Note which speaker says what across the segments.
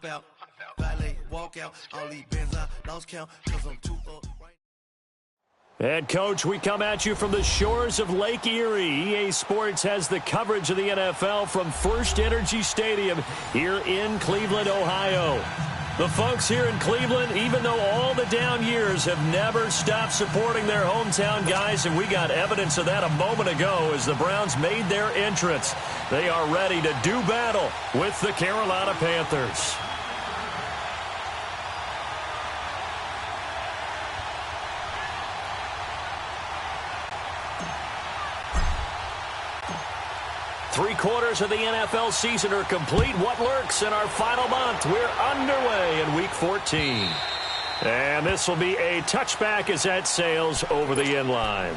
Speaker 1: Out, valet, walk out, all these bins I lost count, cause I'm too up.
Speaker 2: And, Coach, we come at you from the shores of Lake Erie. EA Sports has the coverage of the NFL from First Energy Stadium here in Cleveland, Ohio. The folks here in Cleveland, even though all the down years, have never stopped supporting their hometown guys, and we got evidence of that a moment ago as the Browns made their entrance. They are ready to do battle with the Carolina Panthers. Three-quarters of the NFL season are complete. What lurks in our final month? We're underway in Week 14. And this will be a touchback as that sails over the end line.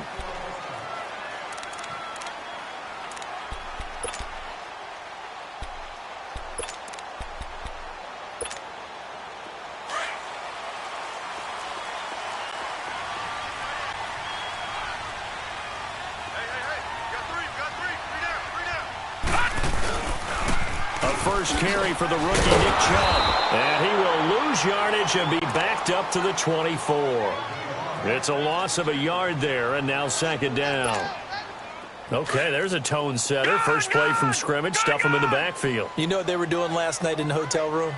Speaker 2: First carry for the rookie Nick Chubb. And he will lose yardage and be backed up to the 24. It's a loss of a yard there, and now second down. Okay, there's a tone setter. First play from scrimmage, stuff him in the backfield.
Speaker 3: You know what they were doing last night in the hotel room?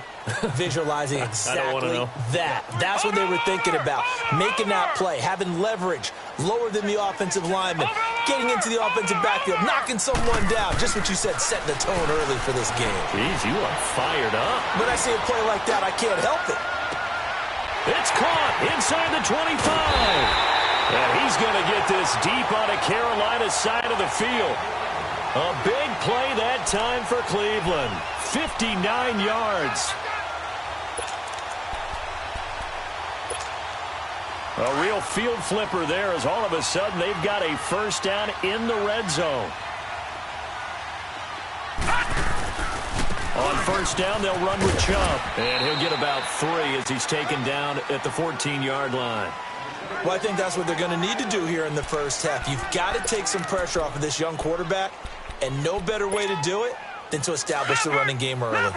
Speaker 3: Visualizing exactly that. That's what they were thinking about. Making that play, having leverage, lower than the offensive lineman, getting into the offensive backfield, knocking someone down. Just what you said, setting the tone early for this game.
Speaker 2: Jeez, you are fired up.
Speaker 3: When I see a play like that, I can't help it.
Speaker 2: It's caught inside the 25. And he's going to get this deep on a Carolina side of the field. A big play that time for Cleveland. 59 yards. A real field flipper there as all of a sudden they've got a first down in the red zone. On first down, they'll run with Chubb. And he'll get about 3 as he's taken down at the 14-yard line.
Speaker 3: Well, I think that's what they're going to need to do here in the first half. You've got to take some pressure off of this young quarterback, and no better way to do it than to establish the running game early.
Speaker 4: No.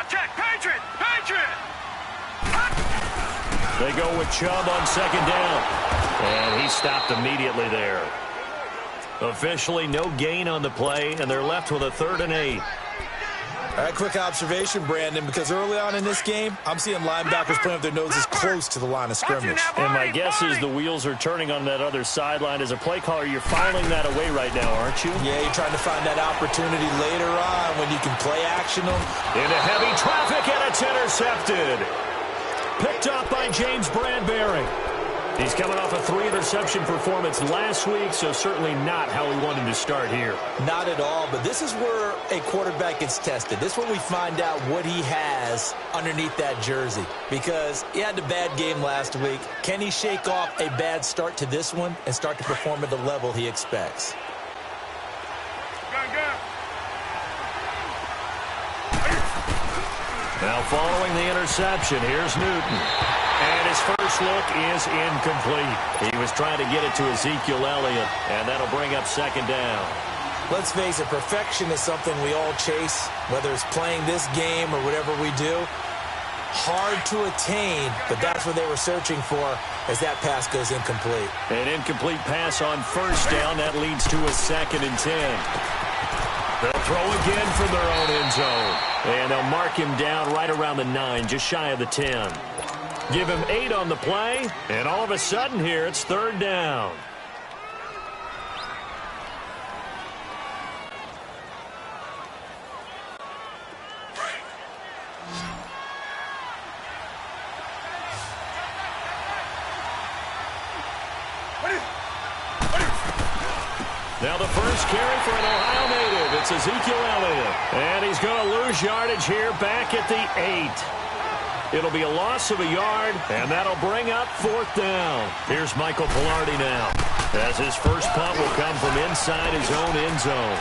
Speaker 4: Check. Patriot.
Speaker 2: They go with Chubb on second down. And he stopped immediately there. Officially no gain on the play, and they're left with a 3rd and 8.
Speaker 3: All right, quick observation, Brandon, because early on in this game, I'm seeing linebackers playing with their noses close to the line of scrimmage.
Speaker 2: And my guess is the wheels are turning on that other sideline. As a play caller, you're filing that away right now, aren't you?
Speaker 3: Yeah, you're trying to find that opportunity later on when you can play action them.
Speaker 2: Into heavy traffic, and it's intercepted. Picked up by James Bradbury. He's coming off a 3-interception performance last week, so certainly not how we wanted to start here.
Speaker 3: Not at all, but this is where a quarterback gets tested. This is where we find out what he has underneath that jersey, because he had a bad game last week. Can he shake off a bad start to this one and start to perform at the level he expects?
Speaker 2: Now following the interception, here's Newton. And his first look is incomplete. He was trying to get it to Ezekiel Elliott, and that'll bring up second down.
Speaker 3: Let's face it, perfection is something we all chase, whether it's playing this game or whatever we do. Hard to attain, but that's what they were searching for as that pass goes incomplete.
Speaker 2: An incomplete pass on first down. That leads to a 2nd and 10. They'll throw again from their own end zone. And they'll mark him down right around the 9, just shy of the 10. Give him 8 on the play, and all of a sudden here, it's 3rd down. Now the first carry for an Ohio native. It's Ezekiel Elliott. And he's going to lose yardage here back at the 8. It'll be a loss of a yard, and that'll bring up 4th down. Here's Michael Pilardi now. As his first punt will come from inside his own end zone.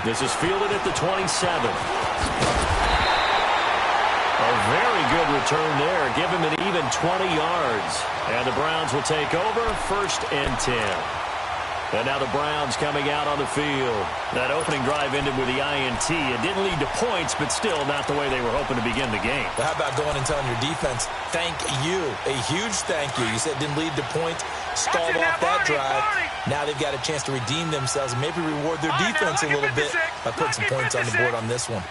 Speaker 2: This is fielded at the 27. A very good return there. Give him an even 20 yards. And the Browns will take over, 1st and 10. And now the Browns coming out on the field. That opening drive ended with the INT. It didn't lead to points, but still not the way they were hoping to begin the game.
Speaker 3: But how about going and telling your defense, thank you, a huge thank you. You said it didn't lead to points, stalled off that drive. Now they've got a chance to redeem themselves and maybe reward their defense a little bit by putting some points on the board on this one.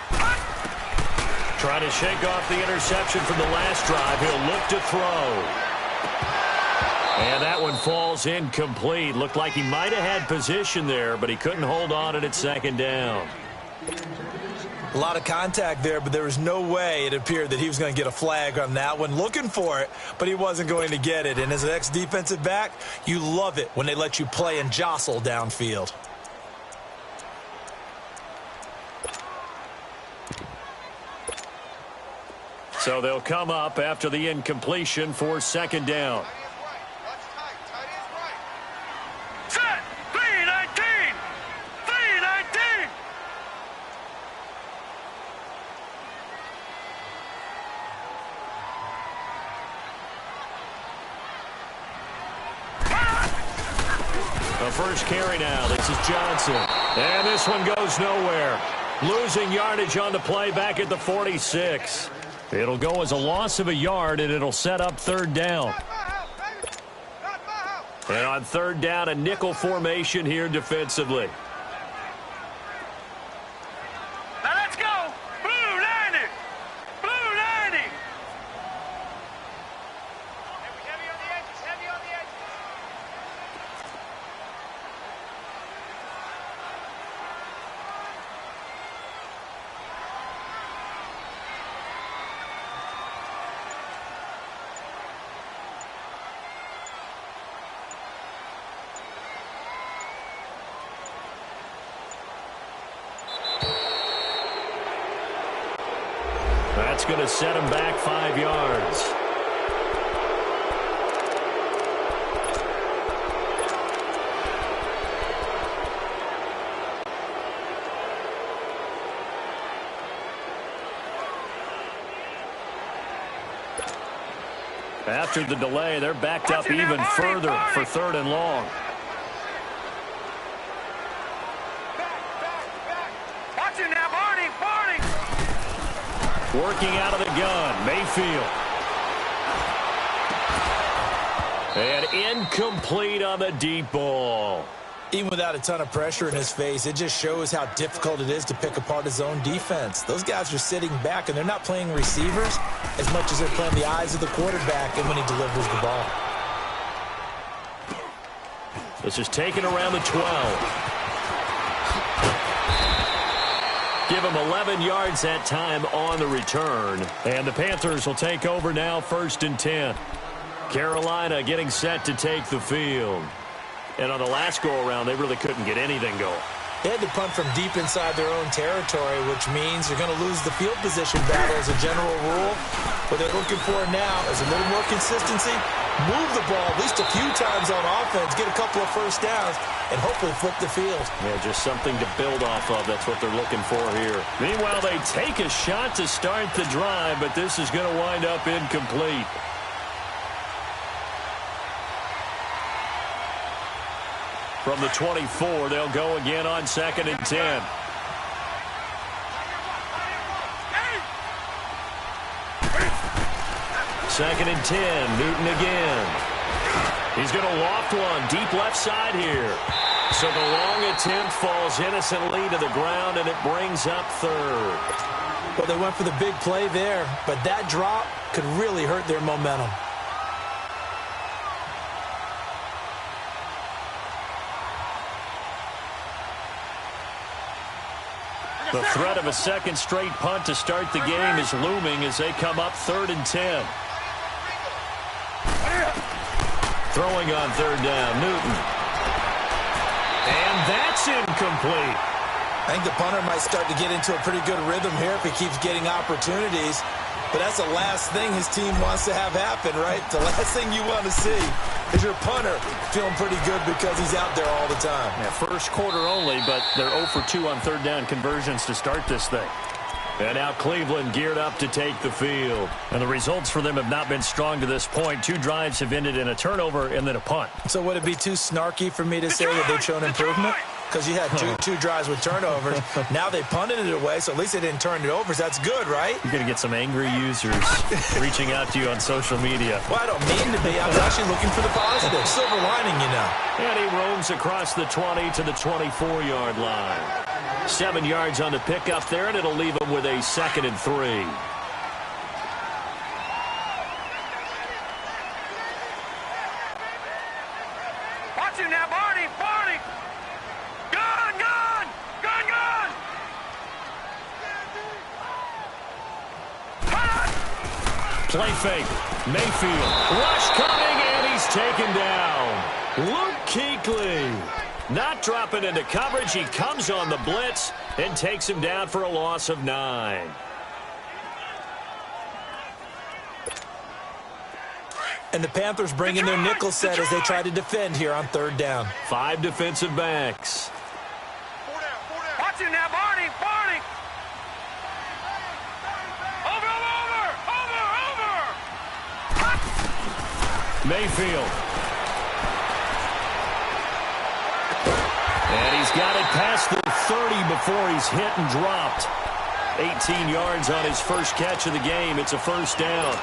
Speaker 2: Trying to shake off the interception from the last drive. He'll look to throw. And that one falls incomplete. Looked like he might have had position there, but he couldn't hold on at 2nd down.
Speaker 3: A lot of contact there, but there was no way it appeared that he was going to get a flag on that one. Looking for it, but he wasn't going to get it. And as an ex-defensive back, you love it when they let you play and jostle downfield.
Speaker 2: So they'll come up after the incompletion for 2nd down.
Speaker 4: Set! 3-19! 3-19!
Speaker 2: The first carry now. This is Johnson. And this one goes nowhere. Losing yardage on the play back at the 46. It'll go as a loss of a yard, and it'll set up 3rd down. And on 3rd down, a nickel formation here defensively.
Speaker 4: Now let's go! Blue 90! Blue 90! Heavy on the edges, heavy on the edges.
Speaker 2: That's going to set him back 5 yards. After the delay, they're backed up even further for 3rd and long.
Speaker 4: Watch it now, Barney! Barney!
Speaker 2: Working out of the gun, Mayfield. And incomplete on the deep ball.
Speaker 3: Even without a ton of pressure in his face, it just shows how difficult it is to pick apart his own defense. Those guys are sitting back, and they're not playing receivers as much as they're playing the eyes of the quarterback and when he delivers the ball.
Speaker 2: This is taken around the 12. Give him 11 yards that time on the return. And the Panthers will take over now, 1st and 10. Carolina getting set to take the field. And on the last go-around, they really couldn't get anything going.
Speaker 3: They had to punt from deep inside their own territory, which means you're going to lose the field position battle as a general rule. What they're looking for now is a little more consistency, move the ball at least a few times on offense, get a couple of first downs, and hopefully flip the field.
Speaker 2: Yeah, just something to build off of. That's what they're looking for here. Meanwhile, they take a shot to start the drive, but this is going to wind up incomplete. From the 24, they'll go again on 2nd and 10. Second and 10, Newton again. He's going to loft one deep left side here. So the long attempt falls innocently to the ground, and it brings up 3rd.
Speaker 3: Well, they went for the big play there, but that drop could really hurt their momentum.
Speaker 2: The threat of a second straight punt to start the game is looming as they come up 3rd and 10. Throwing on 3rd down, Newton. And that's incomplete.
Speaker 3: I think the punter might start to get into a pretty good rhythm here if he keeps getting opportunities. But that's the last thing his team wants to have happen, right? The last thing you want to see Is your punter feeling pretty good because he's out there all the time?
Speaker 2: Yeah, first quarter only, but they're 0 for 2 on third down conversions to start this thing. And now Cleveland geared up to take the field. And the results for them have not been strong to this point. 2 drives have ended in a turnover and then a punt.
Speaker 3: So would it be too snarky for me to say that they've shown improvement? Because you had two drives with turnovers. Now they punted it away, so at least they didn't turn it over. So that's good, right?
Speaker 2: You're going to get some angry users reaching out to you on social media.
Speaker 3: Well, I don't mean to be. I was actually looking for the positive. Silver lining, you know.
Speaker 2: And he roams across the 20 to the 24-yard line. 7 yards on the pickup there, and it'll leave him with a 2nd and 3.
Speaker 4: Watch him now, Barney. Barney. Gun, gun. Gun, gun.
Speaker 2: Play fake. Mayfield. Rush coming, and he's taken down. Luke Kuechly. Not dropping into coverage. He comes on the blitz and takes him down for a loss of 9.
Speaker 3: And the Panthers bring in their nickel set as they try to defend here on third down.
Speaker 2: 5 defensive backs.
Speaker 4: Watch him now, Barney. Barney. Over, over, over.
Speaker 2: Mayfield. And he's got it past the 30 before he's hit and dropped. 18 yards on his first catch of the game. It's a first down.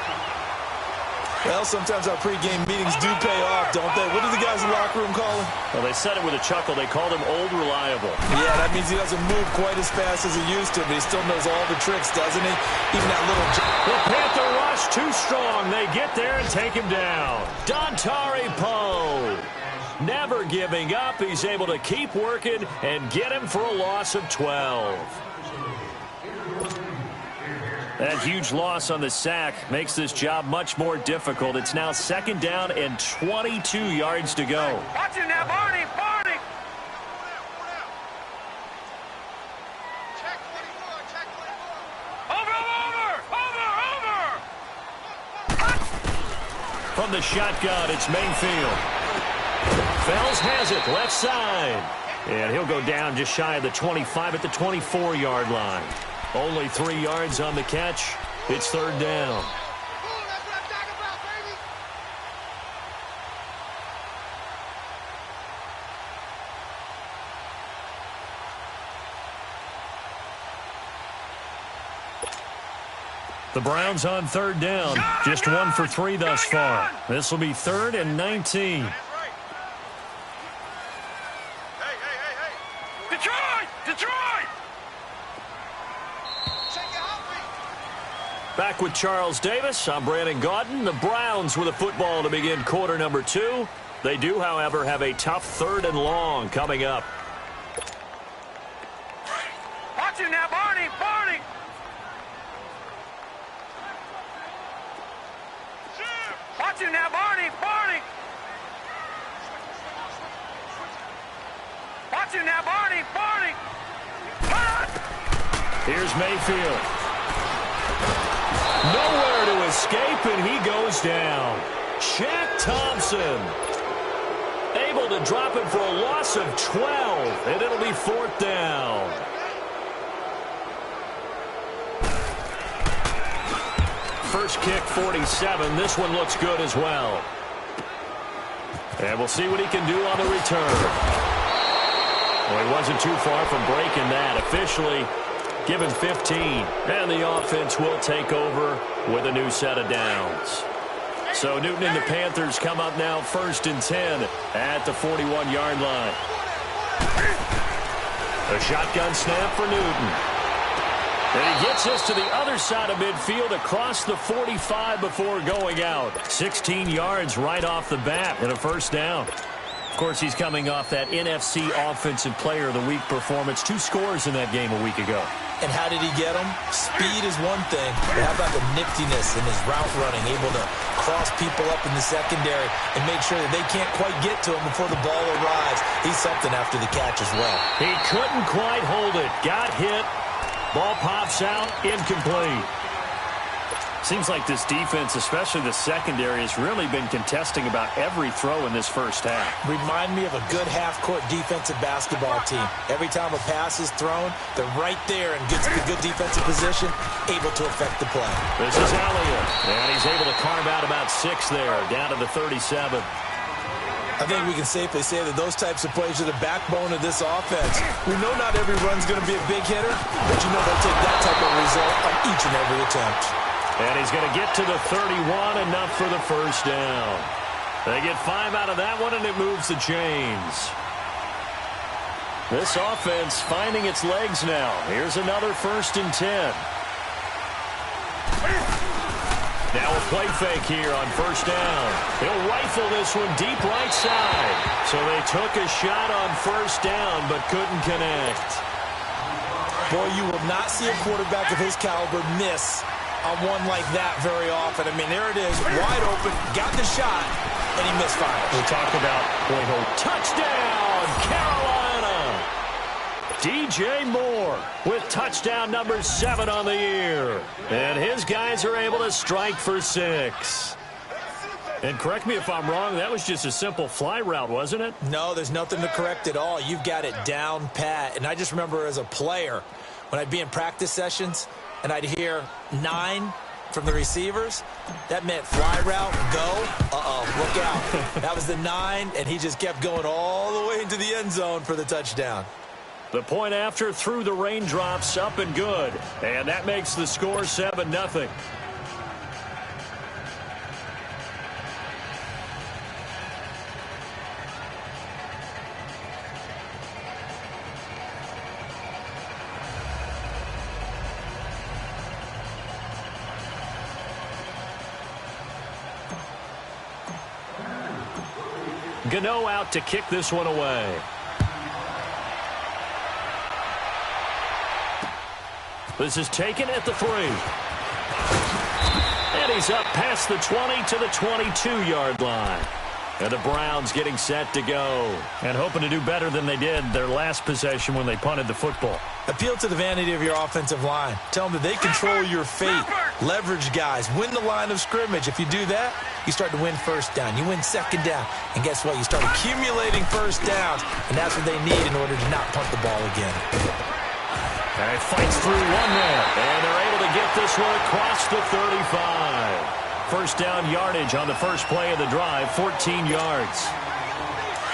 Speaker 3: Well, sometimes our pregame meetings do pay off, don't they? What do the guys in the locker room call him?
Speaker 2: Well, they said it with a chuckle. They called him Old Reliable.
Speaker 3: Yeah, that means he doesn't move quite as fast as he used to, but he still knows all the tricks, doesn't he? Even that little...
Speaker 2: The Panther rush too strong. They get there and take him down. Dontari Poe. Never giving up. He's able to keep working and get him for a loss of 12. That huge loss on the sack makes this job much more difficult. It's now 2nd down and 22 yards to go.
Speaker 4: Watch him now, Barney. Barney. Over, over, over, over.
Speaker 2: From the shotgun, it's Mayfield. Fells has it, left side. And he'll go down just shy of the 25 at the 24-yard line. Only 3 yards on the catch. It's third down. The Browns on third down. Just 1 for 3 thus far. This will be 3rd and 19.
Speaker 4: Detroit! Detroit!
Speaker 2: Back with Charles Davis. I'm Brandon Gaudin. The Browns with a football to begin quarter number 2. They do, however, have a tough 3rd and long coming up.
Speaker 4: Watch him now, Barney. Barney. Watch him now, Barney. Barney. Watch him now, Barney. Barney.
Speaker 2: Here's Mayfield. Nowhere to escape, and he goes down. Shaq Thompson able to drop him for a loss of 12, and it'll be 4th down. First kick, 47. This one looks good as well. And we'll see what he can do on the return. Well, he wasn't too far from breaking that. Officially given 15. And the offense will take over with a new set of downs. So Newton and the Panthers come up now 1st and 10 at the 41-yard line. A shotgun snap for Newton. And he gets this to the other side of midfield across the 45 before going out. 16 yards right off the bat and a first down. Of course, he's coming off that NFC Offensive Player of the Week performance. 2 scores in that game a week ago.
Speaker 3: And how did he get them? Speed is one thing, but how about the niftiness in his route running, able to cross people up in the secondary and make sure that they can't quite get to him before the ball arrives. He's something after the catch as well.
Speaker 2: He couldn't quite hold it. Got hit. Ball pops out. Incomplete. Seems like this defense, especially the secondary, has really been contesting about every throw in this first half.
Speaker 3: Remind me of a good half-court defensive basketball team. Every time a pass is thrown, they're right there and gets the good defensive position, able to affect the play.
Speaker 2: This is Elliott, and he's able to carve out about 6 there, down to the 37.
Speaker 3: I think we can safely say that those types of plays are the backbone of this offense. We know not every run's going to be a big hitter, but you know they'll take that type of result on each and every attempt.
Speaker 2: And he's going to get to the 31, enough for the first down. They get 5 out of that one, and it moves the chains. This offense finding its legs now. Here's another 1st and 10. Now a play fake here on 1st down. He'll rifle this one deep right side. So they took a shot on 1st down, but couldn't connect.
Speaker 3: Boy, you will not see a quarterback of his caliber miss on one like that very often. I mean, there it is, wide open, got the shot, and he misfires.
Speaker 2: We'll talk about touchdown, Carolina! DJ Moore with touchdown number 7 on the year. And his guys are able to strike for 6. And correct me if I'm wrong, that was just a simple fly route, wasn't it?
Speaker 3: No, there's nothing to correct at all. You've got it down pat. And I just remember as a player, when I'd be in practice sessions, and I'd hear 9 from the receivers, that meant fly route, go, look out. That was the 9, and he just kept going all the way into the end zone for the touchdown.
Speaker 2: The point after through the raindrops, up and good. And that makes the score 7-0. Gano out to kick this one away. This is taken at the 3. And he's up past the 20 to the 22-yard line. And the Browns getting set to go. And hoping to do better than they did their last possession when they punted the football.
Speaker 3: Appeal to the vanity of your offensive line. Tell them that they control your fate. Leverage guys. Win the line of scrimmage. If you do that, you start to win 1st down. You win 2nd down. And guess what? You start accumulating 1st downs. And that's what they need in order to not punt the ball again.
Speaker 2: And it fights through one there. And they're able to get this one across the 35. 1st down yardage on the first play of the drive, 14 yards.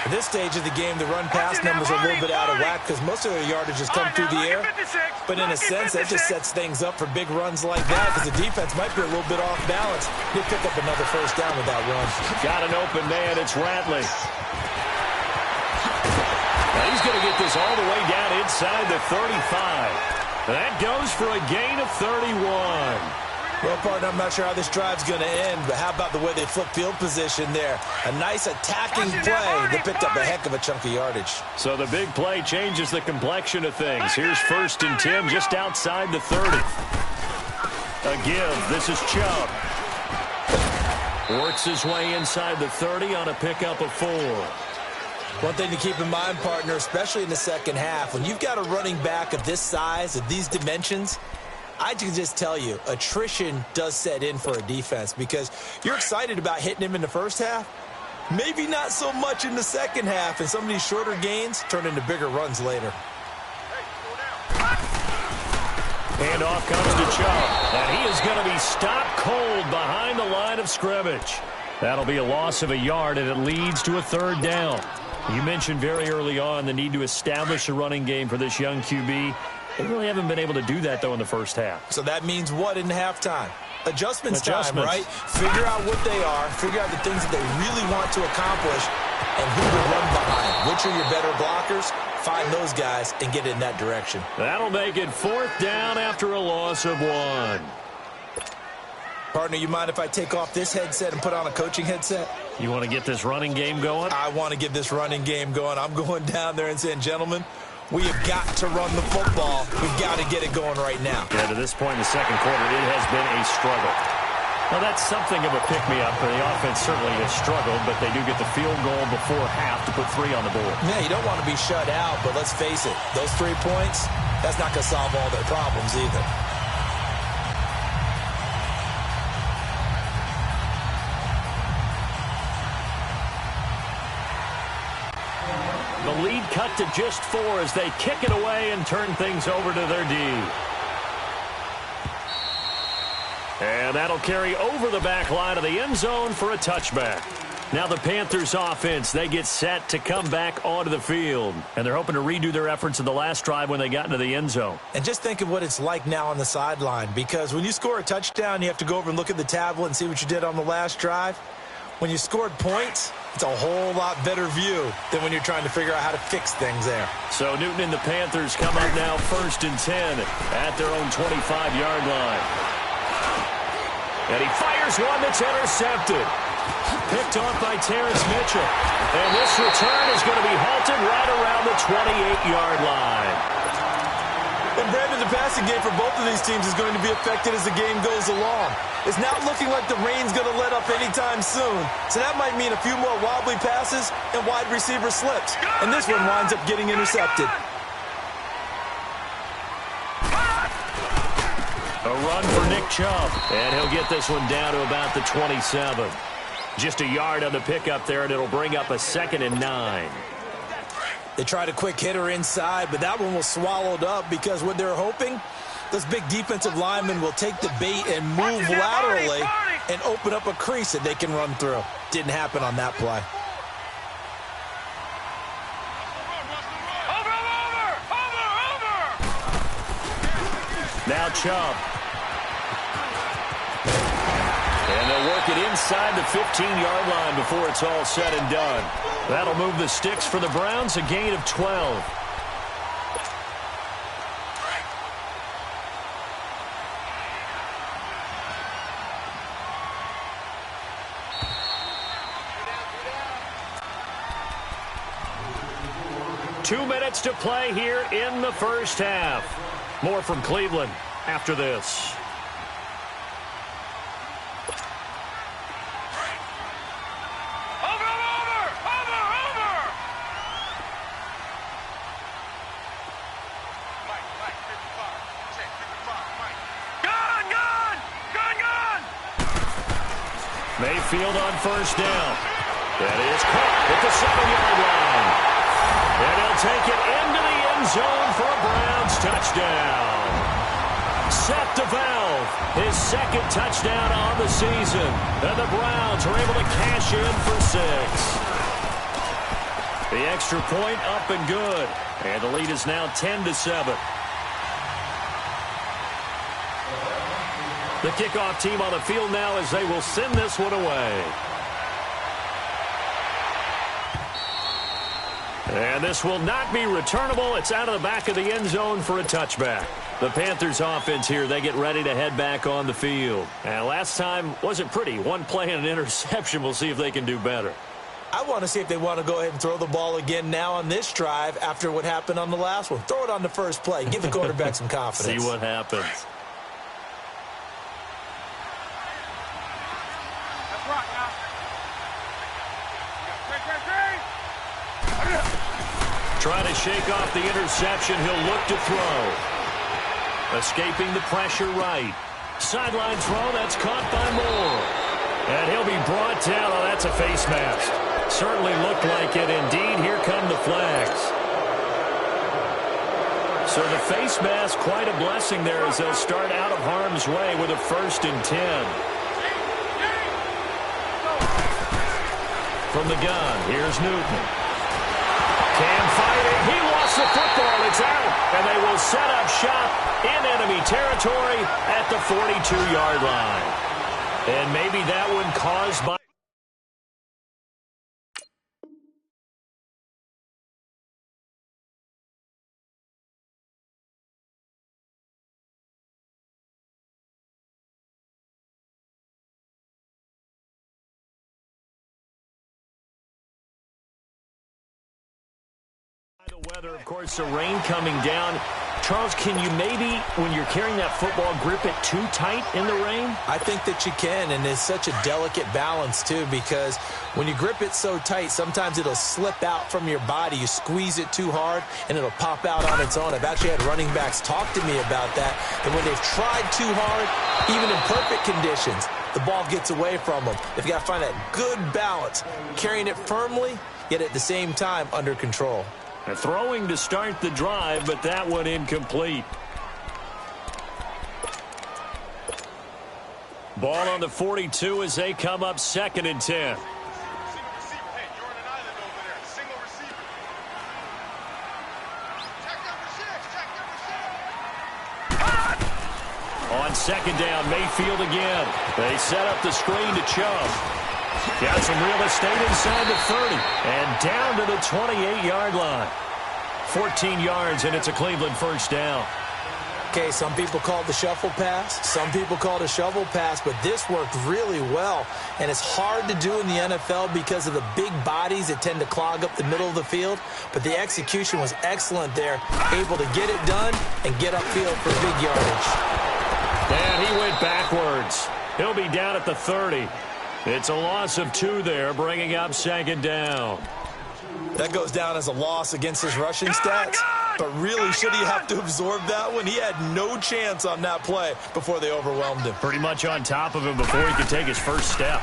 Speaker 3: At this stage of the game, the run-pass numbers are a little bit out of whack because most of their yardage has come through the air. But in a sense, that just sets things up for big runs like that because the defense might be a little bit off balance. They pick up another 1st down with that run.
Speaker 2: Got an open man. It's Ratley. Now he's going to get this all the way down inside the 35. That goes for a gain of 31.
Speaker 3: Well, partner, I'm not sure how this drive's going to end, but how about the way they flip field position there? A nice attacking play. They picked up a heck of a chunk of yardage.
Speaker 2: So the big play changes the complexion of things. Here's 1st and 10 just outside the 30. A give. This is Chubb. Works his way inside the 30 on a pickup of 4.
Speaker 3: One thing to keep in mind, partner, especially in the second half, when you've got a running back of this size, of these dimensions, I can just tell you, attrition does set in for a defense because you're excited about hitting him in the first half. Maybe not so much in the second half, and some of these shorter gains turn into bigger runs later.
Speaker 2: Handoff comes to Chubb, and he is going to be stopped cold behind the line of scrimmage. That'll be a loss of a yard, and it leads to a 3rd down. You mentioned very early on the need to establish a running game for this young QB. They really haven't been able to do that, though, in the first half.
Speaker 3: So that means what in halftime? Adjustments time, right? Figure out what they are, figure out the things that they really want to accomplish, and who to run behind. Which are your better blockers? Find those guys and get in that direction.
Speaker 2: That'll make it 4th down after a loss of 1.
Speaker 3: Partner, you mind if I take off this headset and put on a coaching headset?
Speaker 2: You want to get this running game going?
Speaker 3: I want to get this running game going. I'm going down there and saying, gentlemen, we have got to run the football. We've got to get it going right now.
Speaker 2: Yeah, to this point in the second quarter, it has been a struggle. Well, that's something of a pick-me-up. The offense certainly has struggled, but they do get the field goal before half to put 3 on the board.
Speaker 3: Yeah, you don't want to be shut out, but let's face it, those 3 points, that's not going to solve all their problems either.
Speaker 2: the lead cut to just 4 as they kick it away and turn things over to their D. And that'll carry over the back line of the end zone for a touchback. Now the Panthers offense, they get set to come back onto the field. And they're hoping to redo their efforts in the last drive when they got into the end zone.
Speaker 3: And just think of what it's like now on the sideline, because when you score a touchdown, you have to go over and look at the tablet and see what you did on the last drive. When you scored points, it's a whole lot better view than when you're trying to figure out how to fix things there.
Speaker 2: So Newton and the Panthers come up now 1st and 10 at their own 25-yard line. And he fires one that's intercepted. Picked off by Terrence Mitchell. And this return is going to be halted right around the 28-yard line.
Speaker 3: And Brandon, the passing game for both of these teams is going to be affected as the game goes along. It's not looking like the rain's going to let up anytime soon. So that might mean a few more wobbly passes and wide receiver slips. And this one winds up getting intercepted.
Speaker 2: A run for Nick Chubb. And he'll get this one down to about the 27. Just a yard on the pickup there, and it'll bring up a 2nd and 9.
Speaker 3: They tried a quick hitter inside, but that one was swallowed up because what they're hoping, those big defensive linemen will take the bait and move laterally and open up a crease that they can run through. Didn't happen on that play.
Speaker 2: Now Chubb. And they'll work it inside the 15-yard line before it's all said and done. That'll move the sticks for the Browns, a gain of 12. Two minutes to play here in the first half. More from Cleveland after this. Mayfield on first down. That is caught at the 7-yard line. And he'll take it into the end zone for a Browns touchdown. Seth DeValve, his 2nd touchdown on the season. And the Browns are able to cash in for 6. The extra point up and good. And the lead is now 10-7. The kickoff team on the field now as they will send this one away. And this will not be returnable. It's out of the back of the end zone for a touchback. The Panthers offense here, they get ready to head back on the field. And last time wasn't pretty. One play and an interception. We'll see if they can do better.
Speaker 3: I want to see if they want to go ahead and throw the ball again now on this drive after what happened on the last one. Throw it on the first play. Give the quarterback some confidence.
Speaker 2: See what happens. Trying to shake off the interception. He'll look to throw. Escaping the pressure right. Sideline throw. That's caught by Moore. And he'll be brought down. Oh, that's a face mask. Certainly looked like it. Indeed, here come the flags. So the face mask, quite a blessing there as they'll start out of harm's way with a 1st and 10. From the gun, here's Newton. Cam fighting. He lost the football. It's out. And they will set up shop in enemy territory at the 42-yard line. And maybe that one caused by... The weather, of course, the rain coming down. Charles, can you maybe, when you're carrying that football, grip it too tight in the rain?
Speaker 3: I think that you can, and it's such a delicate balance, too, because when you grip it so tight, sometimes it'll slip out from your body. You squeeze it too hard, and it'll pop out on its own. I've actually had running backs talk to me about that when they've tried too hard, even in perfect conditions, the ball gets away from them. They've got to find that good balance, carrying it firmly, yet at the same time under control.
Speaker 2: And throwing to start the drive, but that one incomplete. Ball on the 42 as they come up 2nd and 10. On 2nd down, Mayfield again. They set up the screen to Chubb. Got some real estate inside the 30 and down to the 28-yard line. 14 yards, and it's a Cleveland first down.
Speaker 3: Okay, some people call it the shuffle pass. Some people call it a shovel pass, but this worked really well. And it's hard to do in the NFL because of the big bodies that tend to clog up the middle of the field. But the execution was excellent there, able to get it done and get upfield for big yardage.
Speaker 2: And he went backwards. He'll be down at the 30. It's a loss of 2 there, bringing up 2nd down.
Speaker 3: That goes down as a loss against his rushing stats. But really, should he have to absorb that one? He had no chance on that play before they overwhelmed him.
Speaker 2: Pretty much on top of him before he could take his first step.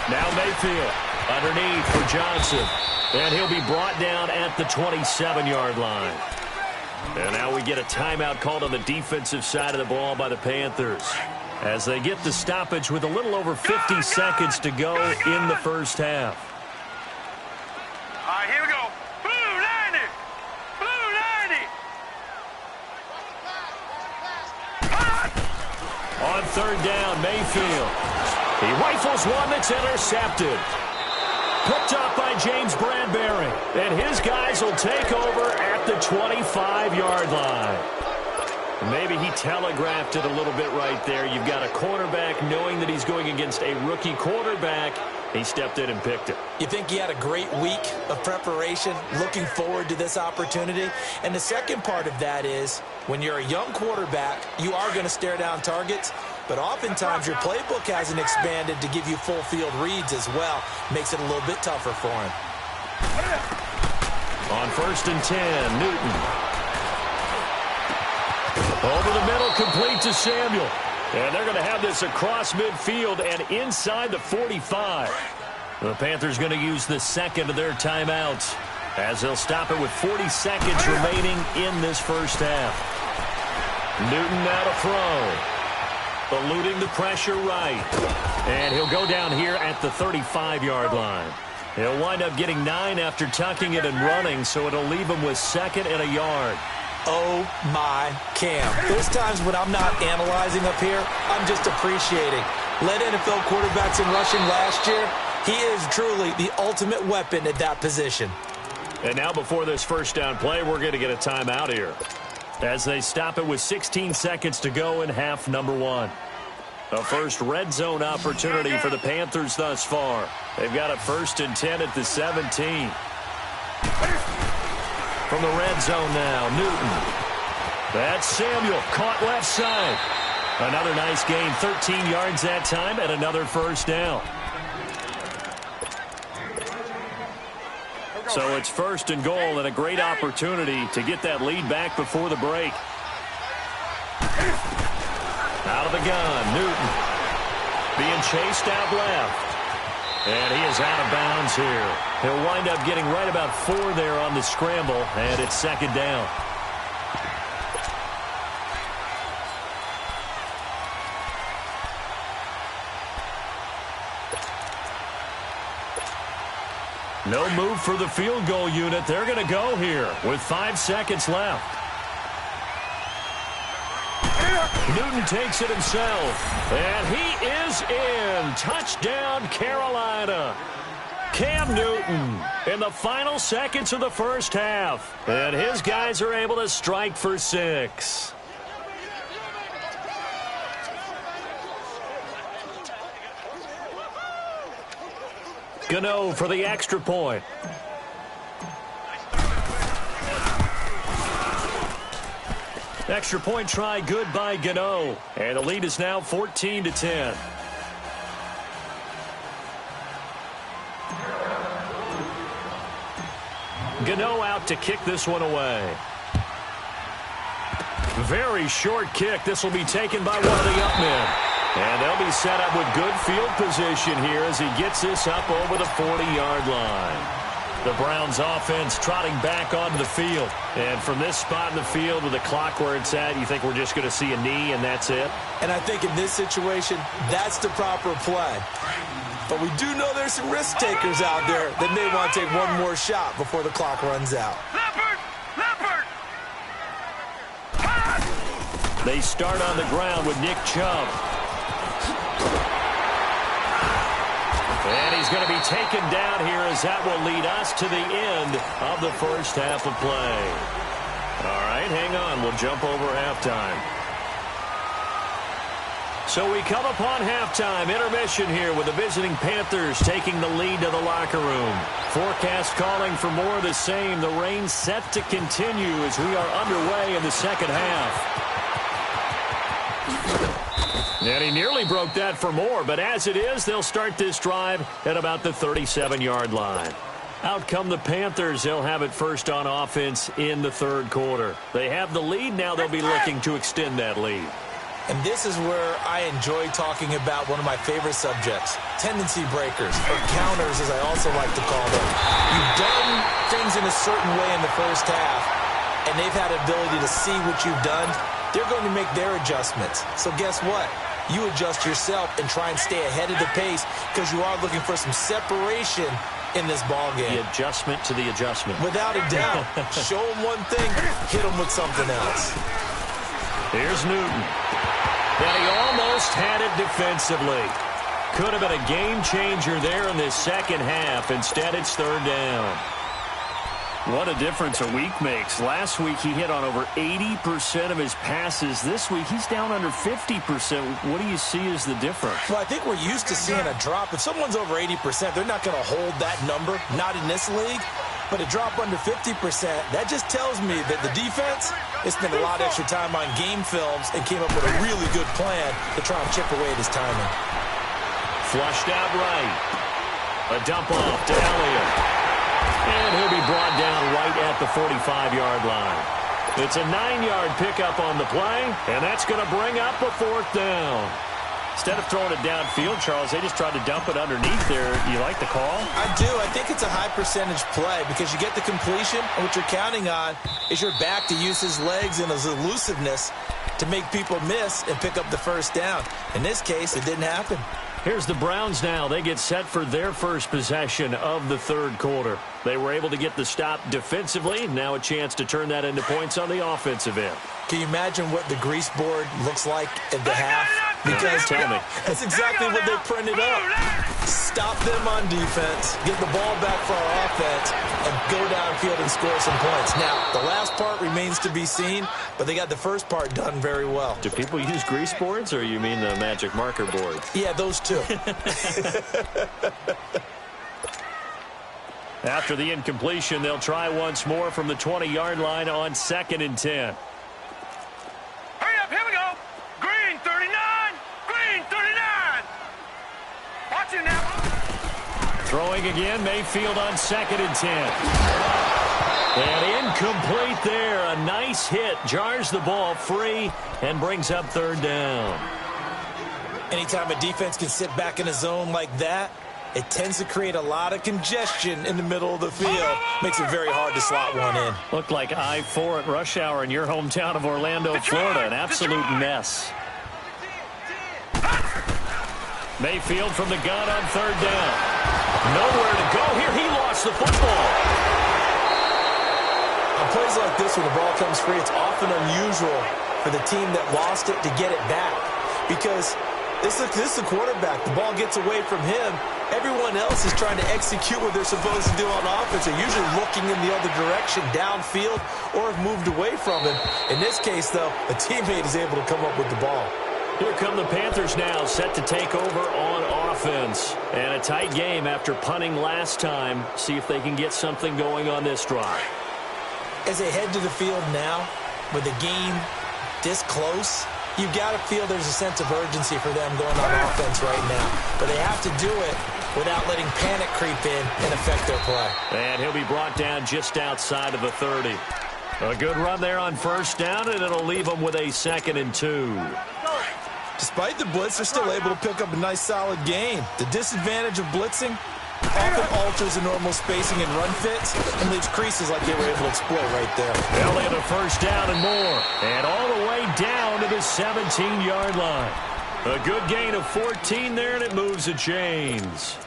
Speaker 2: Now Mayfield underneath for Johnson. And he'll be brought down at the 27-yard line. And now we get a timeout called on the defensive side of the ball by the Panthers, as they get the stoppage with a little over 50 seconds to go in the first half.
Speaker 4: All right, here we go. Blue 90. Blue 90.
Speaker 2: On 3rd down, Mayfield. He rifles one that's intercepted. Picked up by James Bradbury. And his guys will take over at the 25-yard line. Maybe he telegraphed it a little bit right there. You've got a quarterback knowing that he's going against a rookie quarterback. He stepped in and picked it.
Speaker 3: You think he had a great week of preparation, looking forward to this opportunity? And the second part of that is, when you're a young quarterback, you are going to stare down targets, but oftentimes your playbook hasn't expanded to give you full field reads as well. Makes it a little bit tougher for him.
Speaker 2: On 1st and 10, Newton. Over the middle, complete to Samuel. And they're going to have this across midfield and inside the 45. The Panthers going to use the second of their timeouts, as they'll stop it with 40 seconds remaining in this first half. Newton now to throw. Eluding the pressure right. And he'll go down here at the 35-yard line. He'll wind up getting 9 after tucking it and running, so it'll leave him with 2nd and a yard.
Speaker 3: Oh, my Cam. There's times when I'm not analyzing up here. I'm just appreciating. Led NFL quarterbacks in rushing last year. He is truly the ultimate weapon at that position.
Speaker 2: And now before this first down play, we're going to get a timeout here, as they stop it with 16 seconds to go in half number 1. A first red zone opportunity for the Panthers thus far. They've got a 1st and 10 at the 17. From the red zone now, Newton. That's Samuel, caught left side. Another nice gain, 13 yards that time, and another first down. So it's 1st and goal, and a great opportunity to get that lead back before the break. Out of the gun, Newton. Being chased out left. And he is out of bounds here. He'll wind up getting right about 4 there on the scramble, and it's 2nd down. No move for the field goal unit. They're going to go here with 5 seconds left. Newton takes it himself, and he is in. Touchdown, Carolina. Cam Newton in the final seconds of the first half, and his guys are able to strike for 6. Gano for the extra point. Extra point try good by Gano. And the lead is now 14-10. Gano out to kick this one away. Very short kick. This will be taken by one of the up men. And they'll be set up with good field position here as he gets this up over the 40-yard line. The Browns offense trotting back onto the field. And from this spot in the field with the clock where it's at, you think we're just going to see a knee and that's it?
Speaker 3: And I think in this situation, that's the proper play. But we do know there's some risk takers out there that may want to take one more shot before the clock runs out.
Speaker 4: Leopard! Leopard!
Speaker 2: They start on the ground with Nick Chubb. And he's going to be taken down here as that will lead us to the end of the first half of play. All right, hang on. We'll jump over halftime. So we come upon halftime, intermission here with the visiting Panthers taking the lead to the locker room. Forecast calling for more of the same. The rain set to continue as we are underway in the second half. And he nearly broke that for more, but as it is, they'll start this drive at about the 37-yard line. Out come the Panthers. They'll have it first on offense in the third quarter. They have the lead. Now they'll be looking to extend that lead.
Speaker 3: And this is where I enjoy talking about one of my favorite subjects, tendency breakers, or counters as I also like to call them. You've done things in a certain way in the first half, and they've had the ability to see what you've done. They're going to make their adjustments. So guess what? You adjust yourself and try and stay ahead of the pace because you are looking for some separation in this ball game.
Speaker 2: The adjustment to the adjustment.
Speaker 3: Without a doubt. Show them one thing, hit them with something else.
Speaker 2: Here's Newton. And he almost had it defensively. Could have been a game changer there in this second half. Instead, it's third down. What a difference a week makes. Last week, he hit on over 80% of his passes. This week, he's down under 50%. What do you see as the difference?
Speaker 3: Well, I think we're used to seeing a drop. If someone's over 80%, they're not going to hold that number, not in this league. But a drop under 50%, that just tells me that the defense has spent a lot of extra time on game films and came up with a really good plan to try and chip away at his timing.
Speaker 2: Flushed out right. A dump off to Elliott. And he'll be brought down right at the 45-yard line. It's a 9-yard pickup on the play, and that's going to bring up a fourth down. Instead of throwing it downfield, Charles, they just tried to dump it underneath there. You like the call?
Speaker 3: I do. I think it's a high-percentage play because you get the completion, and what you're counting on is your back to use his legs and his elusiveness to make people miss and pick up the first down. In this case, it didn't happen.
Speaker 2: Here's the Browns now. They get set for their first possession of the third quarter. They were able to get the stop defensively. Now a chance to turn that into points on the offensive end.
Speaker 3: Can you imagine what the grease board looks like at the half? Because
Speaker 2: tell me.
Speaker 3: That's exactly what they printed up. Stop them on defense, get the ball back for our offense, and go downfield and score some points. Now, the last part remains to be seen, but they got the first part done very well.
Speaker 2: Do people use grease boards, or you mean the magic marker boards?
Speaker 3: Yeah, those two.
Speaker 2: After the incompletion, they'll try once more from the 20-yard line on 2nd and 10.
Speaker 4: Hurry up, here we go. Green 39, green 39. Watch it now.
Speaker 2: Throwing again, Mayfield on 2nd and 10. And incomplete there. A nice hit. Jars the ball free and brings up third down.
Speaker 3: Anytime a defense can sit back in a zone like that, it tends to create a lot of congestion in the middle of the field. Makes it very hard to slot one in.
Speaker 2: Looked like I-4 at rush hour in your hometown of Orlando, Florida. An absolute mess. Mayfield from the gun on third down. Nowhere to go here. He lost the football.
Speaker 3: On plays like this, when the ball comes free, it's often unusual for the team that lost it to get it back. Because this is the quarterback. The ball gets away from him. Everyone else is trying to execute what they're supposed to do on offense. They're usually looking in the other direction, downfield, or have moved away from him. In this case, though, a teammate is able to come up with the ball.
Speaker 2: Here come the Panthers now, set to take over on offense. And a tight game after punting last time. See if they can get something going on this drive.
Speaker 3: As they head to the field now, with the game this close, you've got to feel there's a sense of urgency for them going on offense right now. But they have to do it without letting panic creep in and affect their play.
Speaker 2: And he'll be brought down just outside of the 30. A good run there on first down, and it'll leave them with a 2nd and 2.
Speaker 3: Despite the blitz, they're still able to pick up a nice solid gain. The disadvantage of blitzing, often alters the normal spacing and run fits and leaves creases like they were able to exploit right there.
Speaker 2: They'll get a first down and more. And all the way down to the 17-yard line. A good gain of 14 there, and it moves the chains.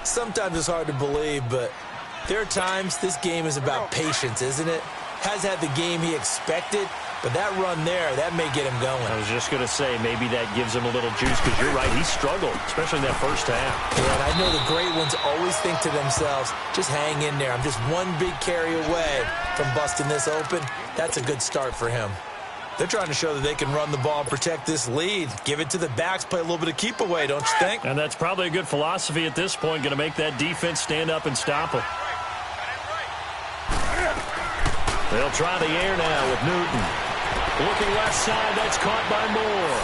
Speaker 3: Sometimes it's hard to believe, but there are times this game is about patience, isn't it? Has had the game he expected, but that run there, that may get him going.
Speaker 2: I was just going to say, maybe that gives him a little juice, because you're right, he struggled, especially in that first half.
Speaker 3: Yeah, and I know the great ones always think to themselves, just hang in there. I'm just one big carry away from busting this open. That's a good start for him. They're trying to show that they can run the ball and protect this lead. Give it to the backs, play a little bit of keep away, don't you think?
Speaker 2: And that's probably a good philosophy at this point, going to make that defense stand up and stop them. They'll try the air now with Newton. Looking left side, that's caught by Moore.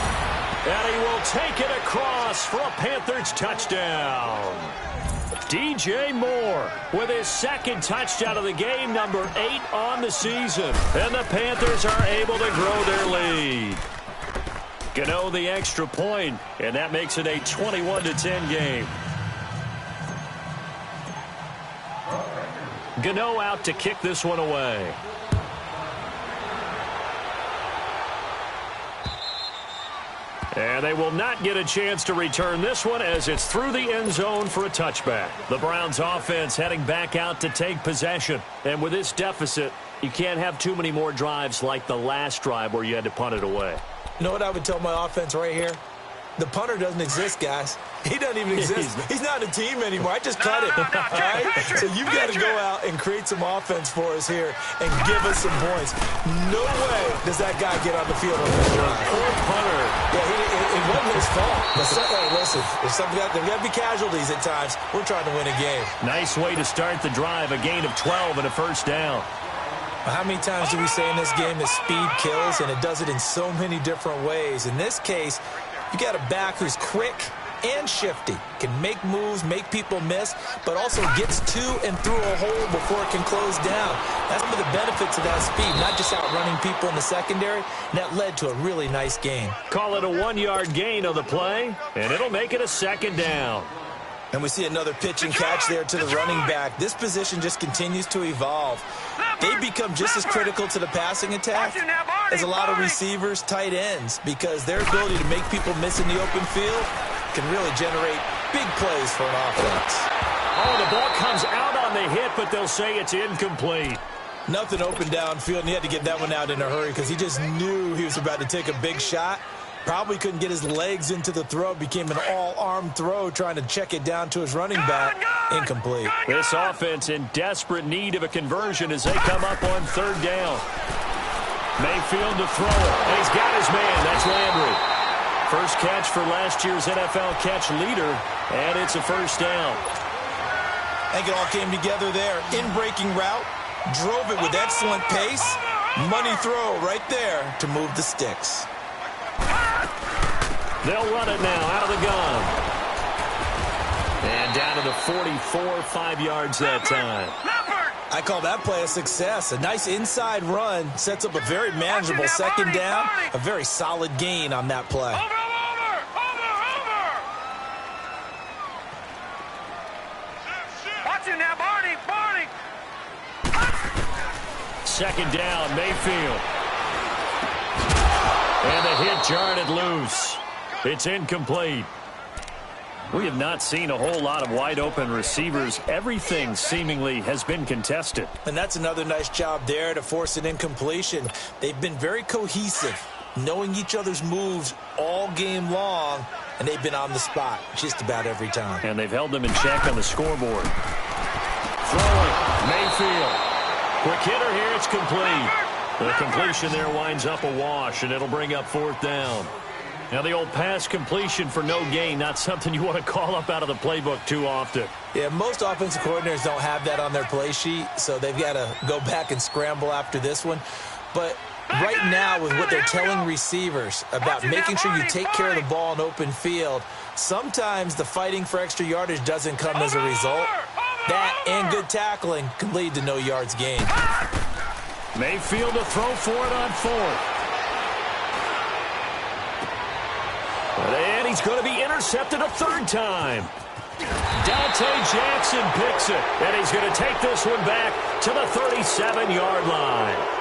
Speaker 2: And he will take it across for a Panthers touchdown. DJ Moore with his second touchdown of the game, number 8 on the season. And the Panthers are able to grow their lead. Gano the extra point, and that makes it a 21-10 game. Gano out to kick this one away. And they will not get a chance to return this one as it's through the end zone for a touchback. The Browns offense heading back out to take possession. And with this deficit, you can't have too many more drives like the last drive where you had to punt it away.
Speaker 3: You know what I would tell my offense right here? The punter doesn't exist, guys. He doesn't even exist. He's not a team anymore. I just cut it. All right? So you've got to go out and create some offense for us here and give us some points. No way does that guy get on the field on that drive.
Speaker 2: Poor punter.
Speaker 3: Yeah, it wasn't his fault. But hey, listen, there's got to be casualties at times. We're trying to win a game.
Speaker 2: Nice way to start the drive. A gain of 12 and a first down.
Speaker 3: How many times do we say in this game that speed kills, and it does it in so many different ways? In this case, you got a back who's quick and shifty, can make moves, make people miss, but also gets to and through a hole before it can close down. That's one of the benefits of that speed, not just outrunning people in the secondary, and that led to a really nice gain.
Speaker 2: Call it a 1-yard gain on the play, and it'll make it a second down.
Speaker 3: And we see another pitch and catch there to the running back. This position just continues to evolve. They become just as critical to the passing attack as a lot of receivers, tight ends, because their ability to make people miss in the open field can really generate big plays for an offense.
Speaker 2: Oh, the ball comes out on the hit, but they'll say it's incomplete.
Speaker 3: Nothing open downfield, and he had to get that one out in a hurry because he just knew he was about to take a big shot. Probably couldn't get his legs into the throw. Became an all-arm throw trying to check it down to his running back. Incomplete.
Speaker 2: This offense in desperate need of a conversion as they come up on third down. Mayfield to throw it. He's got his man. That's Landry. First catch for last year's NFL catch leader, and it's a first down.
Speaker 3: I think it all came together there. In-breaking route. Drove it with excellent pace. Money throw right there to move the sticks.
Speaker 2: They'll run it now out of the gun. And down to the 44, 5 yards that time.
Speaker 3: I call that play a success. A nice inside run sets up a very manageable second down. A very solid gain on that play.
Speaker 4: Watch it now, Barney.
Speaker 2: Second down, Mayfield. And the hit jarred it loose. It's incomplete. We have not seen a whole lot of wide-open receivers. Everything seemingly has been contested.
Speaker 3: And that's another nice job there to force an incompletion. They've been very cohesive, knowing each other's moves all game long, and they've been on the spot just about every time.
Speaker 2: And they've held them in check on the scoreboard. Throwing, Mayfield. Quick hitter here, it's complete. The completion there winds up a wash, and it'll bring up fourth down. Now, the old pass completion for no gain, not something you want to call up out of the playbook too often.
Speaker 3: Yeah, most offensive coordinators don't have that on their play sheet, so they've got to go back and scramble after this one. But right now, with what they're telling receivers about making sure you take care of the ball in open field, sometimes the fighting for extra yardage doesn't come as a result. That and good tackling can lead to no yards gained.
Speaker 2: Mayfield to throw for it on fourth. And he's going to be intercepted a third time. Dante Jackson picks it, and he's going to take this one back to the 37-yard line.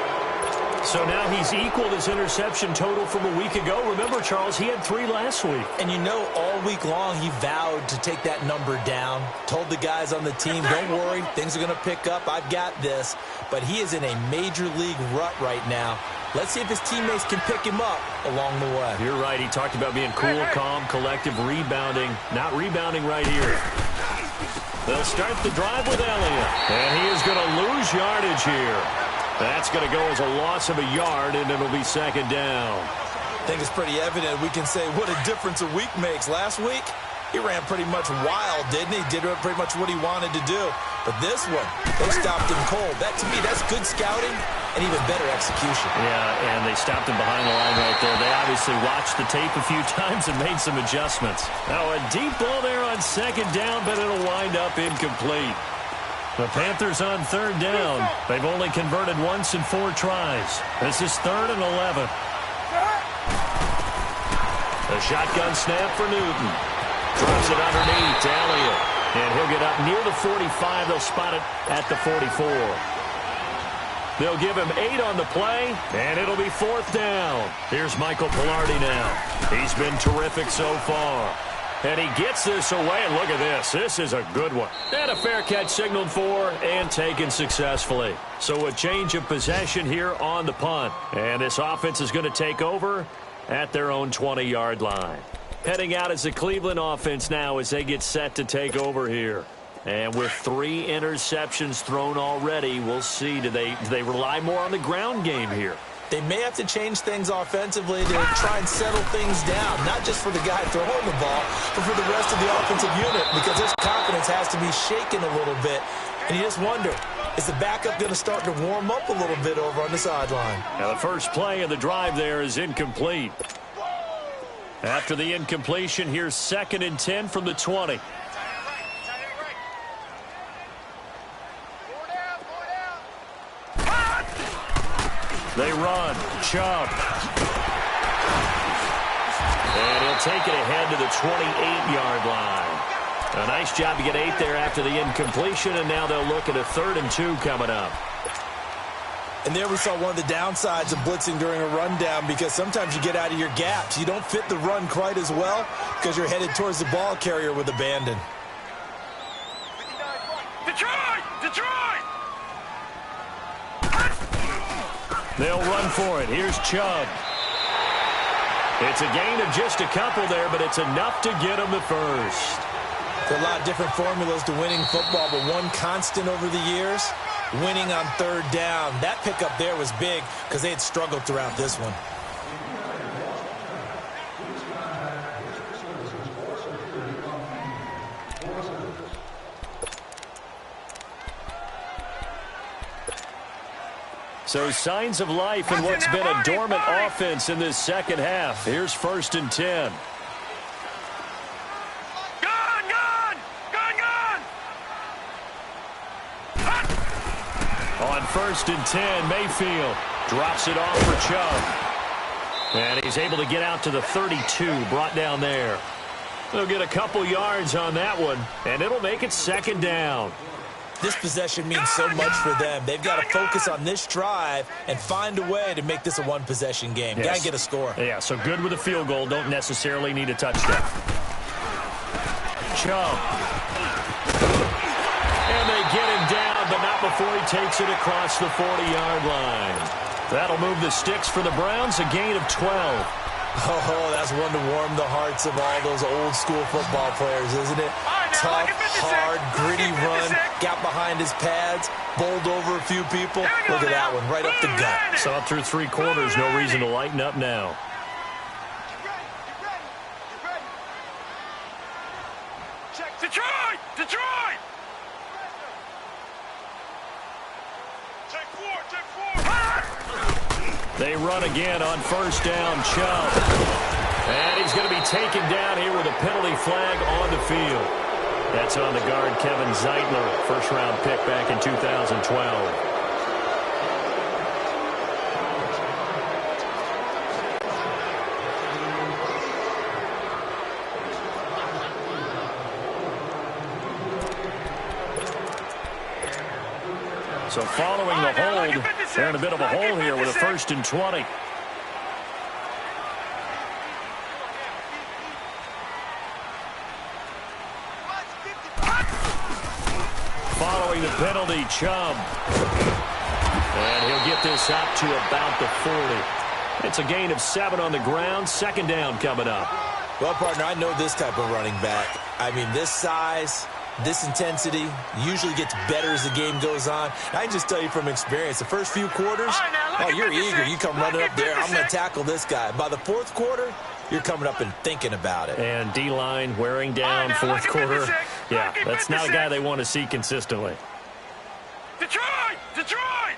Speaker 2: So now he's equaled his interception total from a week ago. Remember, Charles, he had 3 last week.
Speaker 3: And you know, all week long he vowed to take that number down. Told the guys on the team, don't worry, things are going to pick up. I've got this. But he is in a major league rut right now. Let's see if his teammates can pick him up along the way.
Speaker 2: You're right. He talked about being cool, calm, collective, rebounding. Not rebounding right here. They'll start the drive with Elliott. And he is going to lose yardage here. That's going to go as a loss of a yard, and it'll be second down.
Speaker 3: I think it's pretty evident we can say what a difference a week makes. Last week, he ran pretty much wild, didn't he? Did pretty much what he wanted to do. But this one, they stopped him cold. That, to me, that's good scouting and even better execution.
Speaker 2: Yeah, and they stopped him behind the line right there. They obviously watched the tape a few times and made some adjustments. Now, a deep ball there on second down, but it'll wind up incomplete. The Panthers on third down. They've only converted once in 4 tries. This is 3rd and 11. A shotgun snap for Newton. Drops it underneath to Elliott. And he'll get up near the 45. They'll spot it at the 44. They'll give him 8 on the play, and it'll be 4th down. Here's Michael Pilardi now. He's been terrific so far. And he gets this away, and look at this. This is a good one. And a fair catch signaled for and taken successfully. So a change of possession here on the punt. And this offense is going to take over at their own 20-yard line. Heading out as the Cleveland offense now as they get set to take over here. And with 3 interceptions thrown already, we'll see. Do they rely more on the ground game here?
Speaker 3: They may have to change things offensively to try and settle things down, not just for the guy throwing the ball, but for the rest of the offensive unit, because his confidence has to be shaken a little bit. And you just wonder, is the backup going to start to warm up a little bit over on the sideline?
Speaker 2: Now the first play of the drive there is incomplete. After the incompletion, here's 2nd and 10 from the 20. They run. Chubb. And he'll take it ahead to the 28-yard line. A nice job to get 8 there after the incompletion, and now they'll look at a 3rd and 2 coming up.
Speaker 3: And there we saw one of the downsides of blitzing during a rundown, because sometimes you get out of your gaps. You don't fit the run quite as well because you're headed towards the ball carrier with abandon.
Speaker 4: Detroit! Detroit!
Speaker 2: They'll run for it. Here's Chubb. It's a gain of just a couple there, but it's enough to get them the first.
Speaker 3: There are a lot of different formulas to winning football, but one constant over the years, winning on 3rd down. That pickup there was big because they had struggled throughout this one.
Speaker 2: So signs of life in what's been a dormant offense in this second half. Here's 1st and 10.
Speaker 4: Gun! Gun! Gun! Gun!
Speaker 2: On 1st and 10, Mayfield drops it off for Chubb. And he's able to get out to the 32, brought down there. They'll get a couple yards on that one, and it'll make it 2nd down.
Speaker 3: This possession means so much for them. They've got to focus on this drive and find a way to make this a one-possession game.
Speaker 2: Yes.
Speaker 3: Got to get a score.
Speaker 2: Yeah, so good with a field goal. Don't necessarily need a touchdown. Chubb. And they get him down, but not before he takes it across the 40-yard line. That'll move the sticks for the Browns, a gain of 12.
Speaker 3: Oh, that's one to warm the hearts of all those old-school football players, isn't it? Tough, hard, gritty run, got behind his pads, bowled over a few people. Look at that one, right up the gut.
Speaker 2: So up through 3 quarters, no reason to lighten up now.
Speaker 4: Detroit! Detroit! Take 4!
Speaker 2: They run again on 1st down, Chubb. And he's going to be taken down here with a penalty flag on the field. That's on the guard, Kevin Zeitler, first-round pick back in 2012. So following the hold, they're in a bit of a hole here with a 1st and 20. Following the penalty, Chubb. And he'll get this up to about the 40. It's a gain of 7 on the ground. 2nd down coming up.
Speaker 3: Well, partner, I know this type of running back. I mean, this size, this intensity usually gets better as the game goes on. And I can just tell you from experience, the first few quarters, you're eager. You come running up there, I'm going to tackle this guy. By the 4th quarter, you're coming up and thinking about it.
Speaker 2: And D-line wearing down 4th quarter. Yeah, that's not a guy they want to see consistently.
Speaker 4: Detroit! Detroit!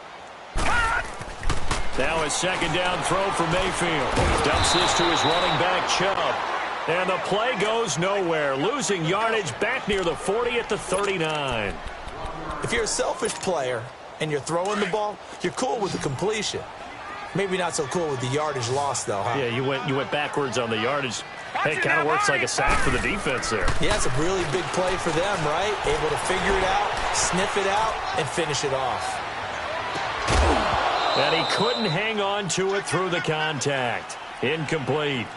Speaker 2: Now a 2nd down throw for Mayfield. Dumps this to his running back, Chubb. And the play goes nowhere. Losing yardage back near the 40 at the 39.
Speaker 3: If you're a selfish player and you're throwing the ball, you're cool with the completion. Maybe not so cool with the yardage loss, though, huh?
Speaker 2: Yeah, you went backwards on the yardage. Hey, it kind of works like a sack for the defense there.
Speaker 3: Yeah, it's a really big play for them, right? Able to figure it out, sniff it out, and finish it off.
Speaker 2: And he couldn't hang on to it through the contact. Incomplete.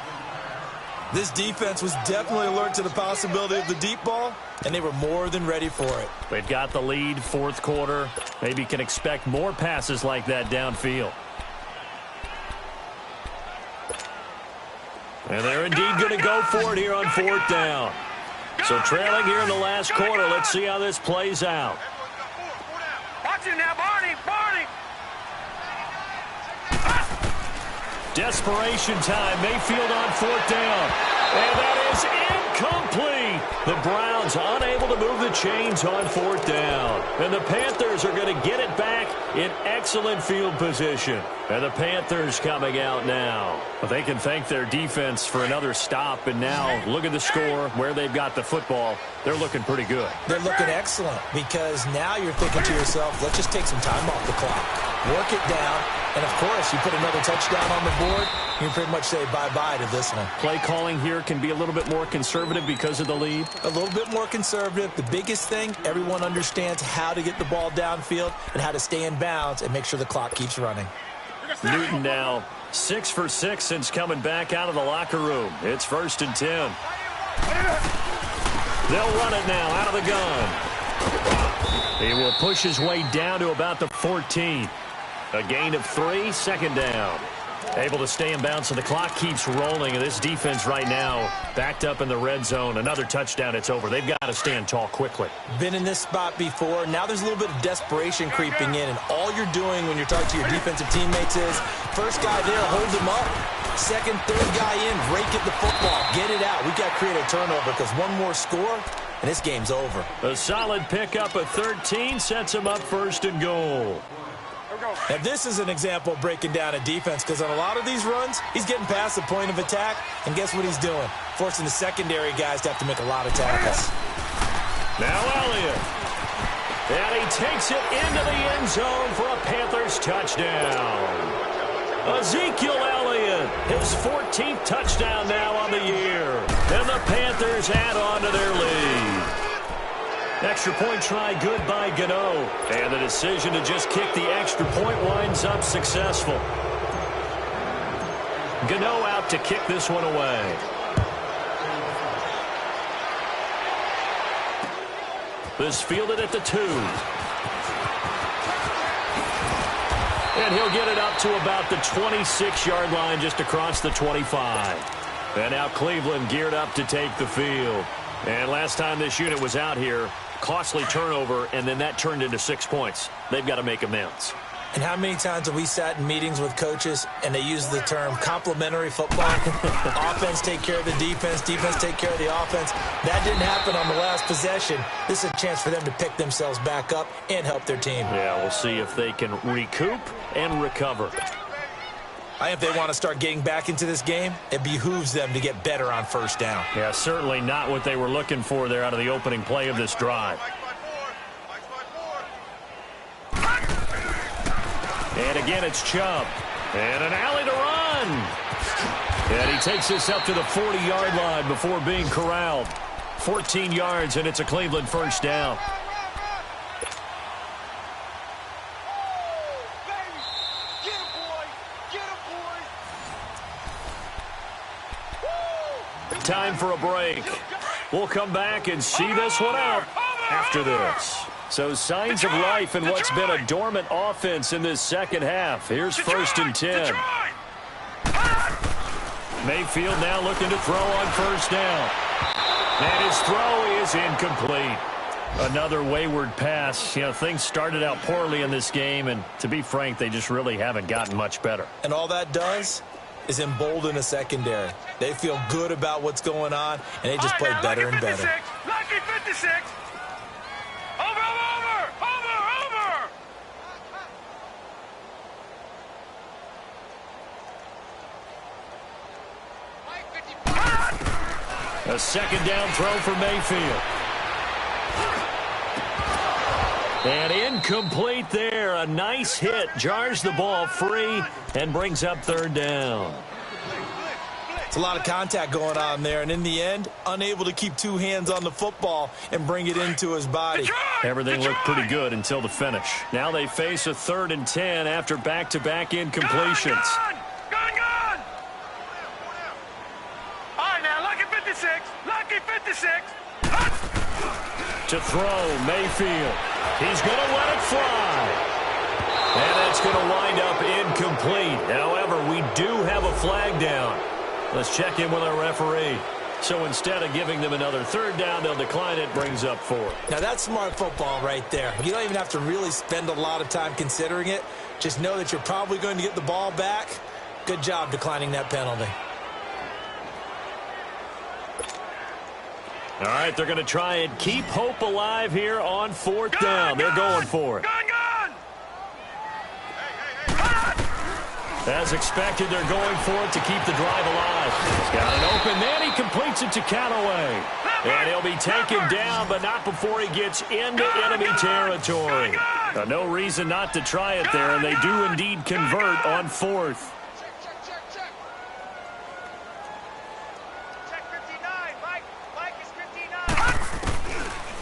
Speaker 3: This defense was definitely alert to the possibility of the deep ball, and they were more than ready for it.
Speaker 2: They've got the lead, 4th quarter. Maybe can expect more passes like that downfield. And they're indeed going to go for it here on 4th down. So trailing here in the last quarter. Let's see how this plays out.
Speaker 4: Watch it now, Barney! Barney!
Speaker 2: Desperation time. Mayfield on 4th down. And that is incomplete. The Browns unable to move the chains on 4th down. And the Panthers are going to get it back in excellent field position. And the Panthers coming out now. Well, they can thank their defense for another stop. And now look at the score, where they've got the football. They're looking pretty good.
Speaker 3: They're looking excellent because now you're thinking to yourself, let's just take some time off the clock. Work it down, and of course, you put another touchdown on the board, you can pretty much say bye-bye to this one.
Speaker 2: Play calling here can be a little bit more conservative because of the lead.
Speaker 3: A little bit more conservative. The biggest thing, everyone understands how to get the ball downfield and how to stay in bounds and make sure the clock keeps running.
Speaker 2: Newton now 6 for 6 since coming back out of the locker room. It's 1st and 10. They'll run it now out of the gun. He will push his way down to about the 14. A gain of 3, 2nd down. Able to stay in bounds, so the clock keeps rolling. And this defense right now backed up in the red zone. Another touchdown, it's over. They've got to stand tall quickly.
Speaker 3: Been in this spot before. Now there's a little bit of desperation creeping in. And all you're doing when you're talking to your defensive teammates is, first guy there, hold him up. 2nd, 3rd guy in, rake at the football. Get it out. We've got to create a turnover because one more score, and this game's over.
Speaker 2: A solid pickup of 13 sets him up 1st and goal.
Speaker 3: Now, this is an example of breaking down a defense because on a lot of these runs, he's getting past the point of attack, and guess what he's doing? Forcing the secondary guys to have to make a lot of tackles.
Speaker 2: Now Elliott. And he takes it into the end zone for a Panthers touchdown. Ezekiel Elliott, his 14th touchdown now on the year. And the Panthers add on to their lead. Extra point try good by Gano. And the decision to just kick the extra point winds up successful. Gano out to kick this one away. This fielded at the 2. And he'll get it up to about the 26-yard line just across the 25. And now Cleveland geared up to take the field. And last time this unit was out here, costly turnover, and then that turned into 6 points. They've got to make amends.
Speaker 3: And how many times have we sat in meetings with coaches and they use the term complementary football? Offense take care of the defense, defense take care of the offense. That didn't happen on the last possession. This is a chance for them to pick themselves back up and help their team.
Speaker 2: Yeah, we'll see if they can recoup and recover.
Speaker 3: If they want to start getting back into this game, it behooves them to get better on 1st down.
Speaker 2: Yeah, certainly not what they were looking for there out of the opening play of this drive. And again, it's Chubb. And an alley to run. And he takes this up to the 40-yard line before being corralled. 14 yards, and it's a Cleveland 1st down. return for a break. We'll come back and see this one out after this. So signs of life in what's been a dormant offense in this second half. Here's 1st and 10. Mayfield now looking to throw on 1st down. And his throw is incomplete. Another wayward pass. You know, things started out poorly in this game, and to be frank, they just really haven't gotten much better.
Speaker 3: And all that does is embolden a secondary. They feel good about what's going on, and they just play better and better.
Speaker 4: Lucky 56. Over.
Speaker 2: A 2nd down throw for Mayfield. And incomplete there. A nice hit. Jars the ball free and brings up 3rd down.
Speaker 3: It's a lot of contact going on there, and in the end, unable to keep 2 hands on the football and bring it into his body.
Speaker 2: Everything looked pretty good until the finish. Now they face a 3rd and 10 after back-to-back incompletions.
Speaker 4: Gone. All right, now, lucky 56. Lucky 56.
Speaker 2: To throw, Mayfield. He's going to let it fly. And it's going to wind up incomplete. However, we do have a flag down. Let's check in with our referee. So instead of giving them another 3rd down, they'll decline it, brings up 4.
Speaker 3: Now, that's smart football right there. You don't even have to really spend a lot of time considering it. Just know that you're probably going to get the ball back. Good job declining that penalty.
Speaker 2: All right, they're going to try and keep hope alive here on 4th down. They're going for it. As expected, they're going for it to keep the drive alive. He's got it open. Then he completes it to Callaway. And he'll be taken down, but not before he gets into enemy territory. No reason not to try it there, and they do indeed convert on 4th.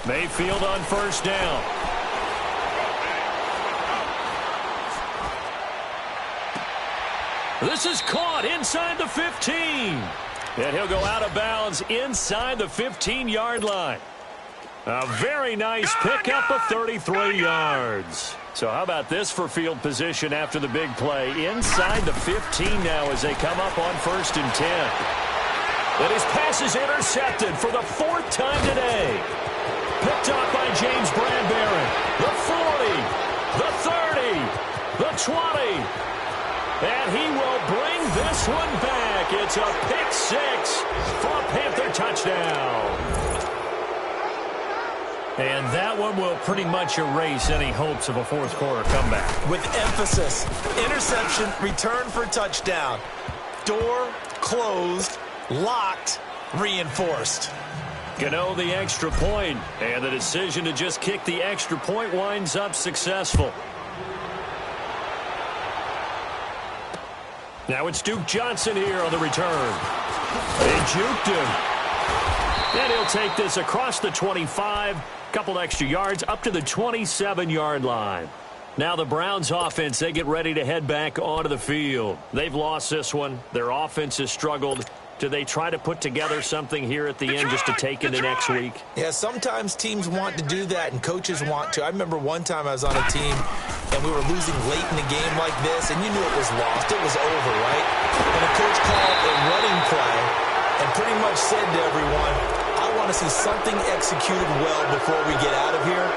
Speaker 2: Mayfield on 1st down. This is caught inside the 15. And he'll go out of bounds inside the 15-yard line. A very nice pickup of 33 yards. So how about this for field position after the big play? Inside the 15 now as they come up on 1st and 10. And his pass is intercepted for the 4th time today. Picked up by James Bradbury. The 40, the 30, the 20. And he will bring this one back. It's a pick 6 for a Panther touchdown. And that one will pretty much erase any hopes of a 4th quarter comeback.
Speaker 3: With emphasis, interception, return for touchdown. Door closed, locked, reinforced.
Speaker 2: Gano the extra point, and the decision to just kick the extra point winds up successful. Now it's Duke Johnson here on the return. They juked him. And he'll take this across the 25, couple extra yards up to the 27-yard line. Now the Browns offense, they get ready to head back onto the field. They've lost this one. Their offense has struggled. Do they try to put together something here at the end just to take into next week?
Speaker 3: Yeah, sometimes teams want to do that and coaches want to. I remember one time I was on a team and we were losing late in the game like this, and you knew it was lost. It was over, right? And the coach called a running play and pretty much said to everyone, I want to see something executed well before we get out of here.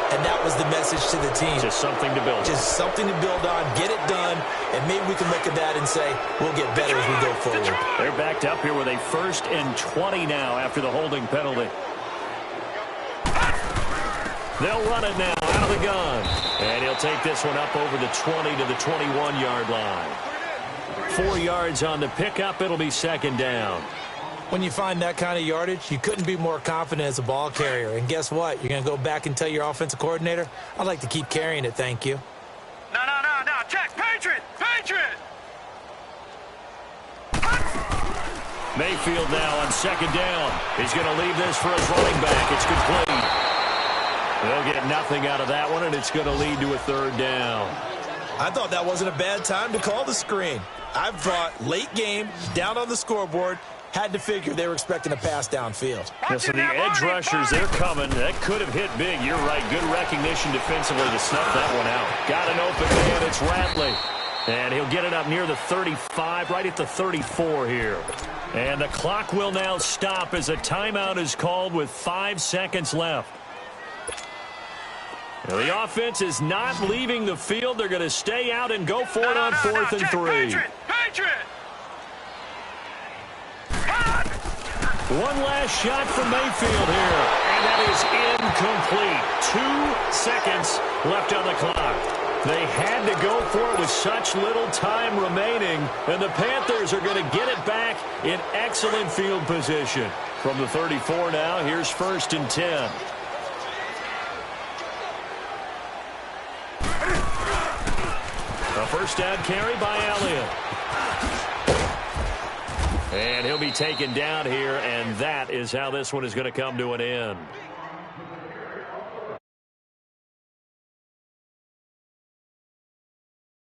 Speaker 3: And that was the message to the team.
Speaker 2: Just something to build on. Just
Speaker 3: something to build on, get it done, and maybe we can look at that and say, we'll get better as we go forward.
Speaker 2: They're backed up here with a 1st and 20 now after the holding penalty. They'll run it now out of the gun. And he'll take this one up over the 20 to the 21-yard line. 4 yards on the pickup. It'll be 2nd down.
Speaker 3: When you find that kind of yardage, you couldn't be more confident as a ball carrier. And guess what? You're going to go back and tell your offensive coordinator, I'd like to keep carrying it, thank you.
Speaker 4: No. Check. Patriot.
Speaker 2: Mayfield now on 2nd down. He's going to leave this for his running back. It's complete. They'll get nothing out of that one, and it's going to lead to a 3rd down.
Speaker 3: I thought that wasn't a bad time to call the screen. I've thought late game, down on the scoreboard, Had to figure they were expecting a pass downfield.
Speaker 2: Yeah, so the edge rushers, they're coming. That could have hit big. You're right. Good recognition defensively to snuff that one out. Got an open man. It's Ratley. And he'll get it up near the 35, right at the 34 here. And the clock will now stop as a timeout is called with 5 seconds left. Now, the offense is not leaving the field. They're going to stay out and go for it on 4th and 3.
Speaker 4: Patriot!
Speaker 2: One last shot from Mayfield here, and that is incomplete. 2 seconds left on the clock. They had to go for it with such little time remaining, and the Panthers are going to get it back in excellent field position. From the 34 now, here's 1st and 10. A first down carry by Elliott. And he'll be taken down here, and that is how this one is going to come to an end.